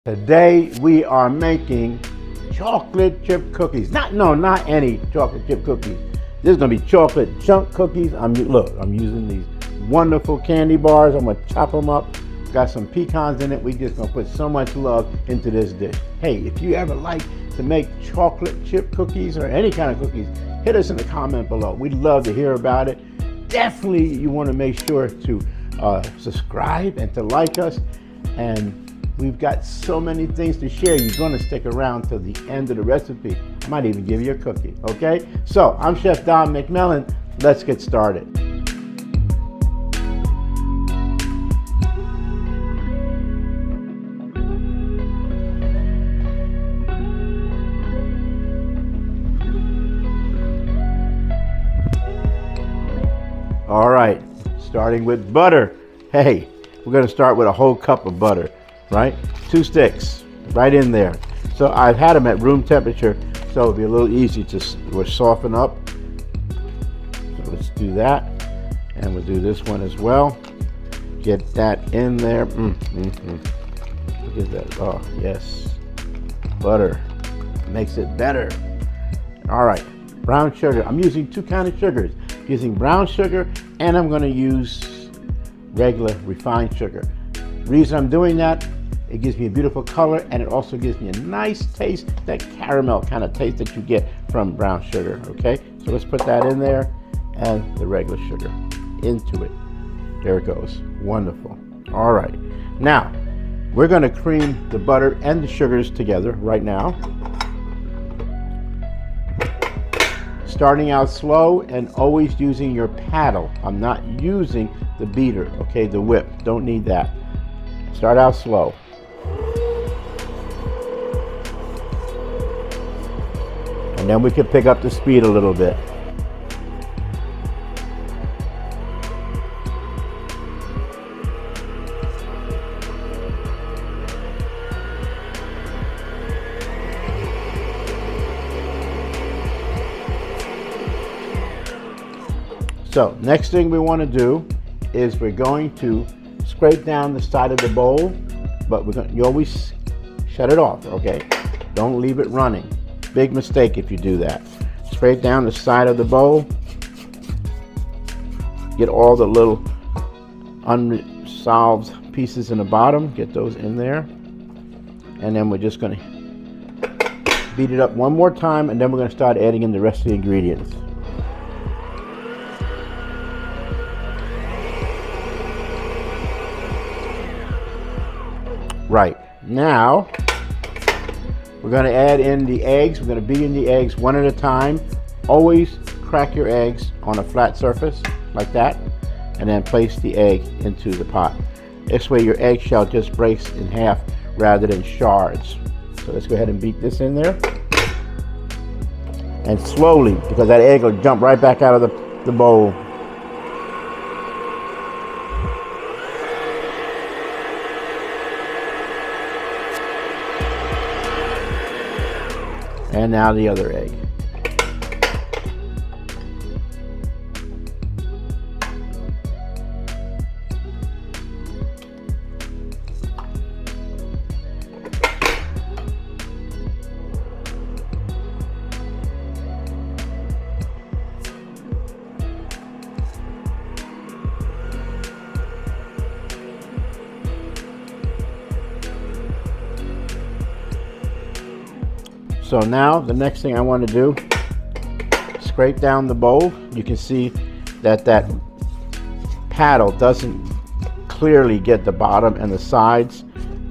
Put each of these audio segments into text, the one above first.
Today we are making chocolate chip cookies. Not any chocolate chip cookies. This is gonna be chocolate chunk cookies. I'm using these wonderful candy bars. I'm gonna chop them up. Got some pecans in it. We just gonna put so much love into this dish. Hey, if you ever like to make chocolate chip cookies or any kind of cookies, hit us in the comment below. We'd love to hear about it. Definitely you wanna make sure to subscribe and to like us. And we've got so many things to share. You're going to stick around till the end of the recipe. I might even give you a cookie, okay? So, I'm Chef Don McMillan. Let's get started. All right, starting with butter. Hey, we're going to start with a whole cup of butter. Right? 2 sticks right in there. So I've had them at room temperature, so it'll be a little easy to soften up. So let's do that. And we'll do this one as well. Get that in there. Look at that. Oh, yes. Butter makes it better. All right. Brown sugar. I'm using 2 kinds of sugars. I'm using brown sugar, and I'm going to use regular refined sugar. The reason I'm doing that, it gives me a beautiful color, and it also gives me a nice taste, that caramel kind of taste that you get from brown sugar, okay? So let's put that in there, and the regular sugar into it. There it goes. Wonderful. All right. Now, we're going to cream the butter and the sugars together right now. Starting out slow and always using your paddle. I'm not using the beater, okay, the whip. Don't need that. Start out slow. And then we can pick up the speed a little bit. So next thing we want to do is we're going to scrape down the side of the bowl, but you always shut it off, okay? Don't leave it running. Big mistake if you do that. Scrape down the side of the bowl. Get all the little unsolved pieces in the bottom. Get those in there. And then we're just going to beat it up one more time, and then we're going to start adding in the rest of the ingredients. Right, now we're going to add in the eggs. We're going to beat in the eggs one at a time. Always crack your eggs on a flat surface like that, and then place the egg into the pot. This way your eggshell just breaks in half rather than shards. So let's go ahead and beat this in there. And slowly, because that egg will jump right back out of the bowl. And now the other egg. So now the next thing I want to do, scrape down the bowl. You can see that that paddle doesn't clearly get the bottom and the sides.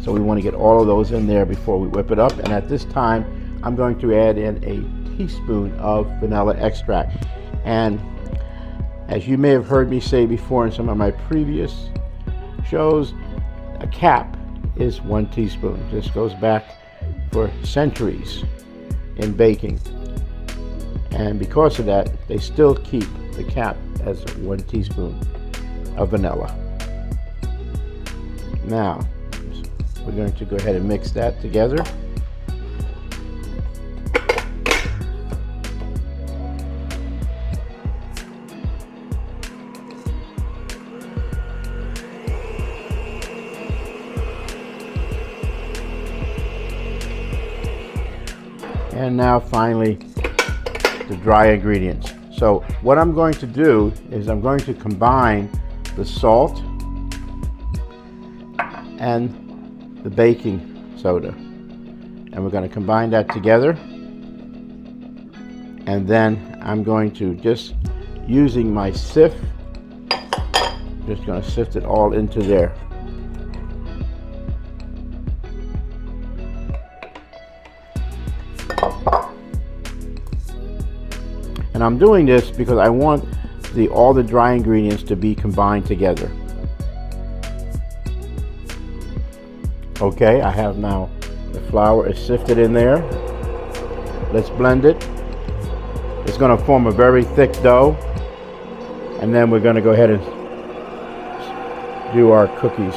So we want to get all of those in there before we whip it up. And at this time, I'm going to add in a teaspoon of vanilla extract. And as you may have heard me say before in some of my previous shows, a cap is 1 teaspoon. This goes back for centuries in baking, and because of that, they still keep the cap as 1 teaspoon of vanilla. Now we're going to go ahead and mix that together. And now finally, the dry ingredients. So what I'm going to do is I'm going to combine the salt and the baking soda. And we're going to combine that together. And then I'm going to, just using my sift, just going to sift it all into there. And I'm doing this because I want all the dry ingredients to be combined together. Okay, I have now the flour is sifted in there. Let's blend it. It's going to form a very thick dough. And then we're going to go ahead and do our cookies.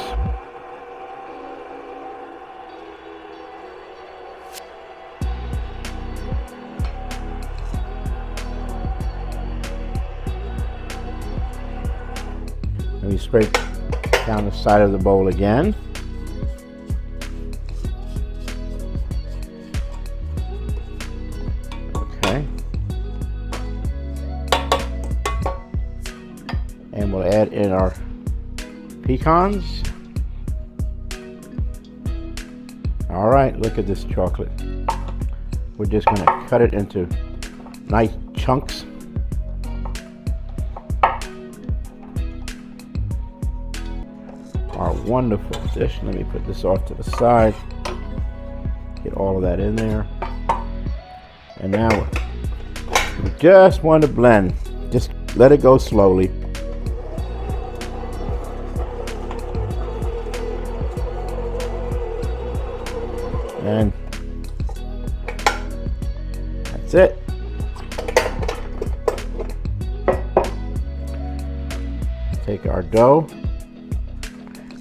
Let me spray down the side of the bowl again. Okay. And we'll add in our pecans. All right, look at this chocolate. We're just going to cut it into nice chunks. Our wonderful dish. Let me put this off to the side. Get all of that in there. And now we just want to blend. Just let it go slowly. And that's it. Take our dough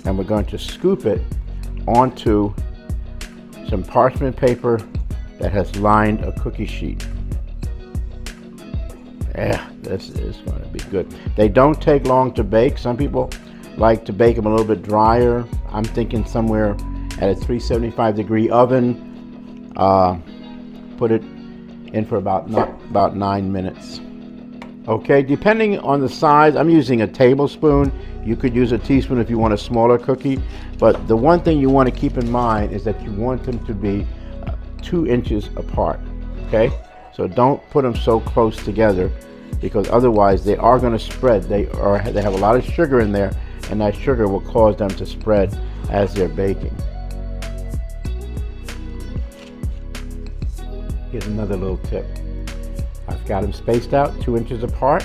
and we're going to scoop it onto some parchment paper that has lined a cookie sheet. Yeah, this is going to be good. They don't take long to bake. Some people like to bake them a little bit drier. I'm thinking somewhere at a 375-degree oven. Put it in for about 9 minutes. Okay, depending on the size, I'm using a tablespoon. You could use a teaspoon if you want a smaller cookie. But the one thing you want to keep in mind is that you want them to be 2 inches apart. Okay, so don't put them so close together, because otherwise they are going to spread. They have a lot of sugar in there, and that sugar will cause them to spread as they're baking. Here's another little tip. I've got them spaced out 2 inches apart.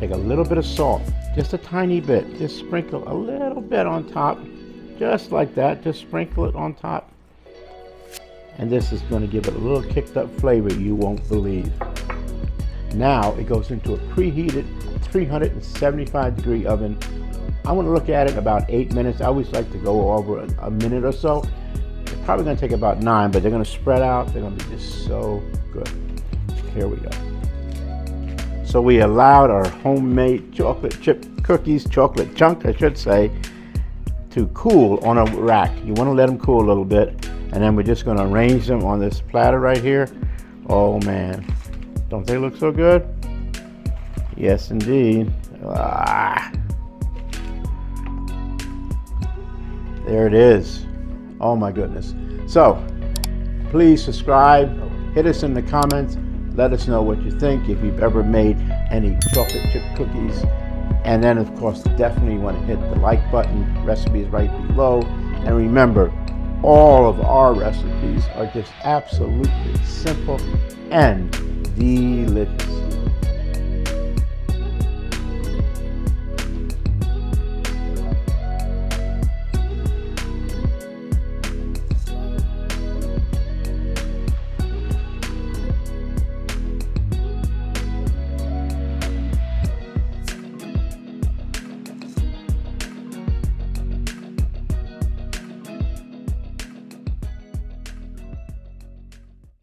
Take a little bit of salt, just a tiny bit. Just sprinkle a little bit on top, just like that. Just sprinkle it on top. And this is going to give it a little kicked up flavor you won't believe. Now it goes into a preheated 375-degree oven. I want to look at it in about 8 minutes. I always like to go over a minute or so. It's probably going to take about 9, but they're going to spread out. They're going to be just so good. Here we go. So we allowed our homemade chocolate chip cookies, chocolate chunk I should say, to cool on a rack. You want to let them cool a little bit, and then we're just going to arrange them on this platter right here. Oh man, don't they look so good? Yes indeed. There it is. Oh my goodness. So please subscribe, hit us in the comments, let us know what you think, if you've ever made any chocolate chip cookies. And then of course definitely want to hit the like button. Recipe is right below. And remember, all of our recipes are just absolutely simple and delicious.